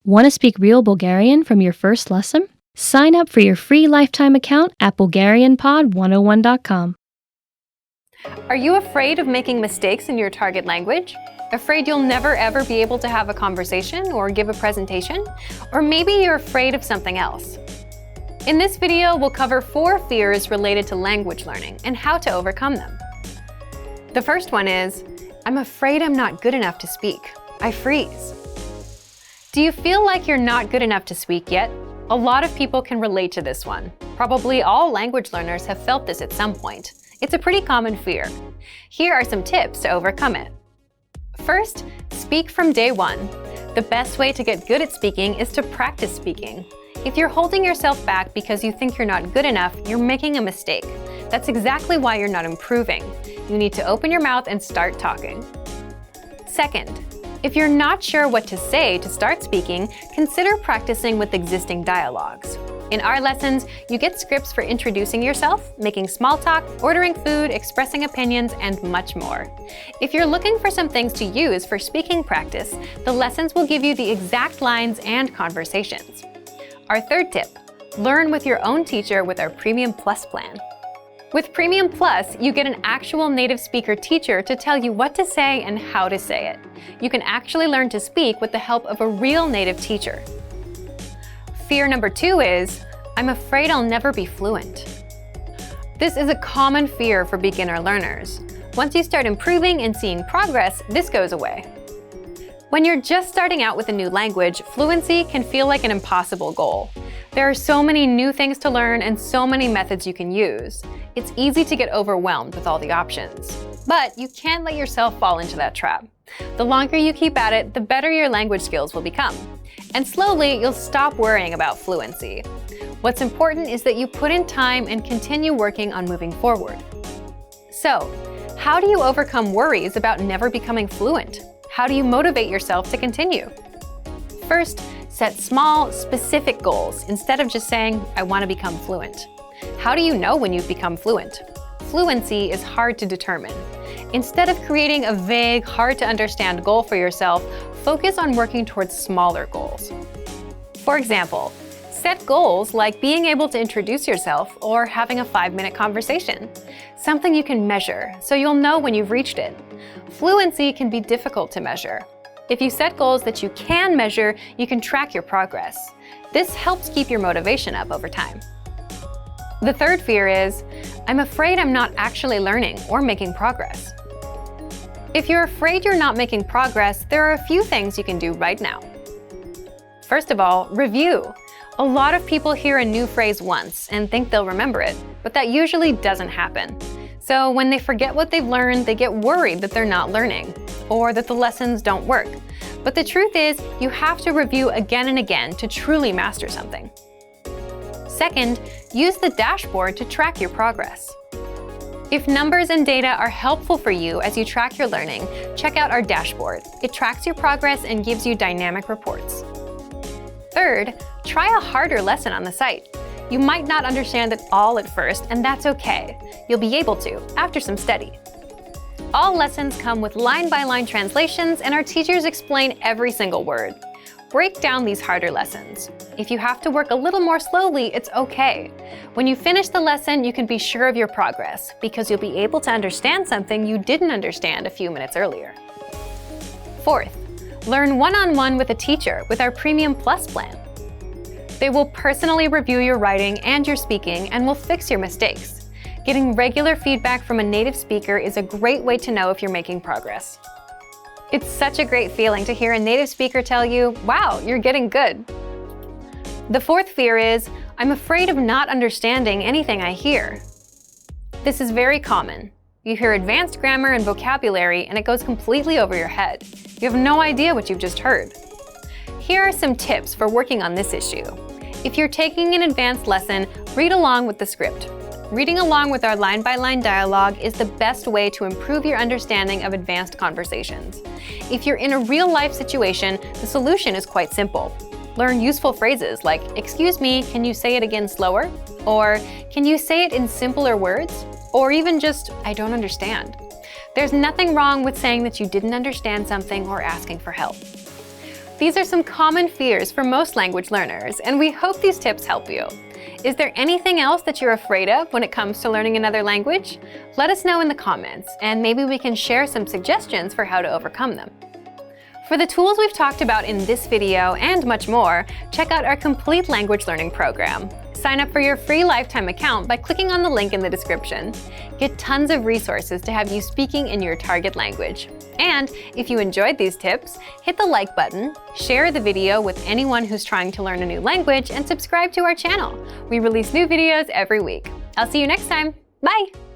Want to speak real Bulgarian from your first lesson? Sign up for your free lifetime account at BulgarianPod101.com. Are you afraid of making mistakes in your target language? Afraid you'll never ever be able to have a conversation or give a presentation? Or maybe you're afraid of something else. In this video, we'll cover 4 fears related to language learning and how to overcome them. The first one is, I'm afraid I'm not good enough to speak. I freeze. Do you feel like you're not good enough to speak yet? A lot of people can relate to this one. Probably all language learners have felt this at some point. It's a pretty common fear. Here are some tips to overcome it. First, speak from day one. The best way to get good at speaking is to practice speaking. If you're holding yourself back because you think you're not good enough, you're making a mistake. That's exactly why you're not improving. You need to open your mouth and start talking. Second, if you're not sure what to say to start speaking, consider practicing with existing dialogues. In our lessons, you get scripts for introducing yourself, making small talk, ordering food, expressing opinions, and much more. If you're looking for some things to use for speaking practice, the lessons will give you the exact lines and conversations. Our third tip, learn with your own teacher with our Premium Plus plan. With Premium Plus, you get an actual native speaker teacher to tell you what to say and how to say it. You can actually learn to speak with the help of a real native teacher. Fear number 2 is, I'm afraid I'll never be fluent. This is a common fear for beginner learners. Once you start improving and seeing progress, this goes away. When you're just starting out with a new language, fluency can feel like an impossible goal. There are so many new things to learn and so many methods you can use. It's easy to get overwhelmed with all the options. But you can't let yourself fall into that trap. The longer you keep at it, the better your language skills will become. And slowly, you'll stop worrying about fluency. What's important is that you put in time and continue working on moving forward. So, how do you overcome worries about never becoming fluent? How do you motivate yourself to continue? First, set small, specific goals instead of just saying, I want to become fluent. How do you know when you've become fluent? Fluency is hard to determine. Instead of creating a vague, hard-to-understand goal for yourself, focus on working towards smaller goals. For example, set goals like being able to introduce yourself or having a 5-minute conversation, something you can measure so you'll know when you've reached it. Fluency can be difficult to measure. If you set goals that you can measure, you can track your progress. This helps keep your motivation up over time. The third fear is, I'm afraid I'm not actually learning or making progress. If you're afraid you're not making progress, there are a few things you can do right now. First of all, review. A lot of people hear a new phrase once and think they'll remember it, but that usually doesn't happen. So when they forget what they've learned, they get worried that they're not learning, or that the lessons don't work. But the truth is, you have to review again and again to truly master something. Second, use the dashboard to track your progress. If numbers and data are helpful for you as you track your learning, check out our dashboard. It tracks your progress and gives you dynamic reports. Third, try a harder lesson on the site. You might not understand it all at first, and that's okay. You'll be able to after some study. All lessons come with line-by-line translations, and our teachers explain every single word. Break down these harder lessons. If you have to work a little more slowly, it's okay. When you finish the lesson, you can be sure of your progress because you'll be able to understand something you didn't understand a few minutes earlier. Fourth, learn one-on-one with a teacher with our Premium Plus plan. They will personally review your writing and your speaking and will fix your mistakes. Getting regular feedback from a native speaker is a great way to know if you're making progress. It's such a great feeling to hear a native speaker tell you, wow, you're getting good. The fourth fear is, I'm afraid of not understanding anything I hear. This is very common. You hear advanced grammar and vocabulary and it goes completely over your head. You have no idea what you've just heard. Here are some tips for working on this issue. If you're taking an advanced lesson, read along with the script. Reading along with our line-by-line dialogue is the best way to improve your understanding of advanced conversations. If you're in a real-life situation, the solution is quite simple. Learn useful phrases like, excuse me, can you say it again slower? Or, can you say it in simpler words? Or even just, I don't understand. There's nothing wrong with saying that you didn't understand something or asking for help. These are some common fears for most language learners, and we hope these tips help you. Is there anything else that you're afraid of when it comes to learning another language? Let us know in the comments, and maybe we can share some suggestions for how to overcome them. For the tools we've talked about in this video and much more, check out our complete language learning program. Sign up for your free lifetime account by clicking on the link in the description. Get tons of resources to have you speaking in your target language. And if you enjoyed these tips, hit the like button, share the video with anyone who's trying to learn a new language, and subscribe to our channel. We release new videos every week. I'll see you next time. Bye!